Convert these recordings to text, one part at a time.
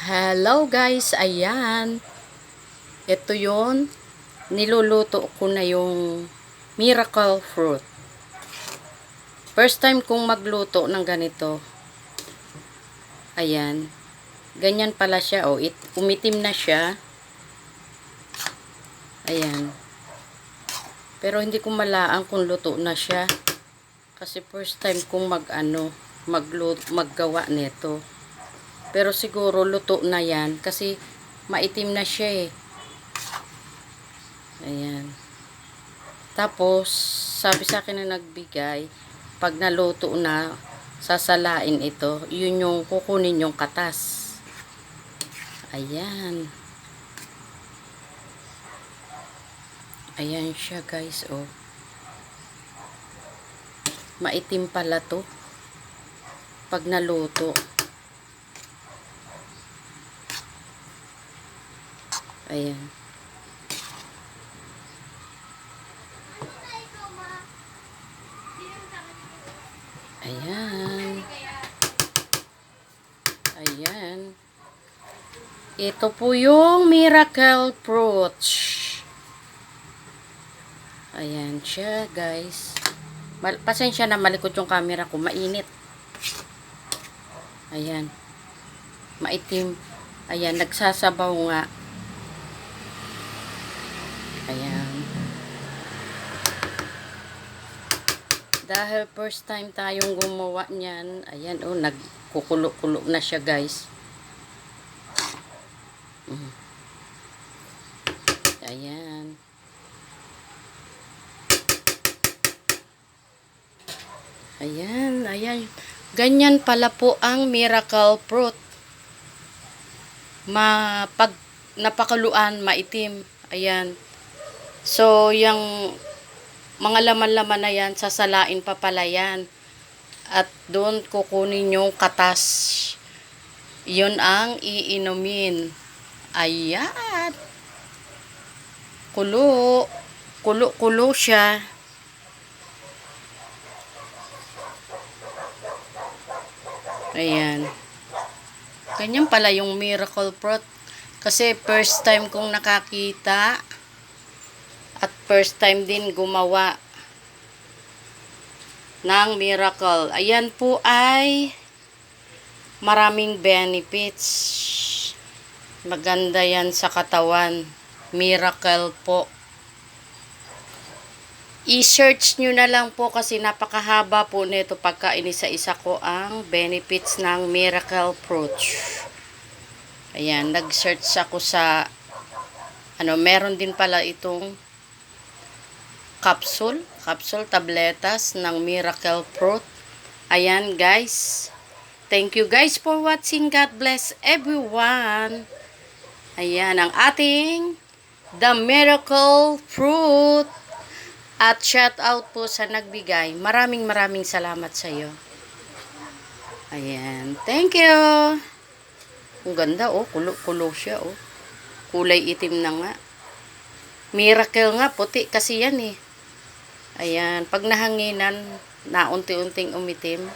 Hello guys, ayan. Ito yon, niluluto ko na yung miracle fruit. First time kong magluto ng ganito. Ayan. Ganyan pala siya. Oh, umitim na siya. Ayan. Pero hindi ko malaang kung luto na siya. Kasi first time kong maggawa nito. Pero siguro luto na yan. Kasi maitim na siya eh. Ayan. Tapos, sabi sa akin na nagbigay, pag naluto na, sasalain ito. Yun yung kukunin yung katas. Ayan. Ayan siya guys, oh. Maitim pala to. Pag naluto. Ayan. Ayan. Ayan. Ito po yung miracle fruit. Ayan siya, guys. Pasensya na, malikot yung camera ko. Mainit. Ayan. Maitim. Ayan, nagsasabaw nga. Ayan. Dahil first time tayong gumawa niyan, ayan, oh, nagkukulo-kulo na siya, guys. Ayan. Ayan, ayan. Ganyan pala po ang miracle fruit. Pag napakaluan, maitim. Ayan. So, yung mga laman-laman na yan, sasalain pa pala yan. At doon kukunin yung katas. Yun ang iinumin. Ayan. Kulo. Kulo-kulo siya. Ayan. Ganyan pala yung miracle fruit. Kasi first time kong nakakita. At first time din gumawa ng miracle. Ayan po ay maraming benefits. Maganda yan sa katawan. Miracle po. I-search nyo na lang po kasi napakahaba po nito pagka inisa-isa ko ang benefits ng miracle fruit. Ayan, nag-search ako sa meron din pala itong capsule tabletas ng miracle fruit. Ayan guys. Thank you guys for watching. God bless everyone. Ayan ang ating the miracle fruit. At shout out po sa nagbigay. Maraming salamat sa iyo. Ayan. Thank you. Ang ganda oh. Kulo siya oh. Kulay itim na nga. Miracle nga. Puti kasi yan eh. Ayan. Pag nahanginan, na unti-unting umitim.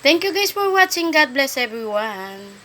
Thank you guys for watching. God bless everyone.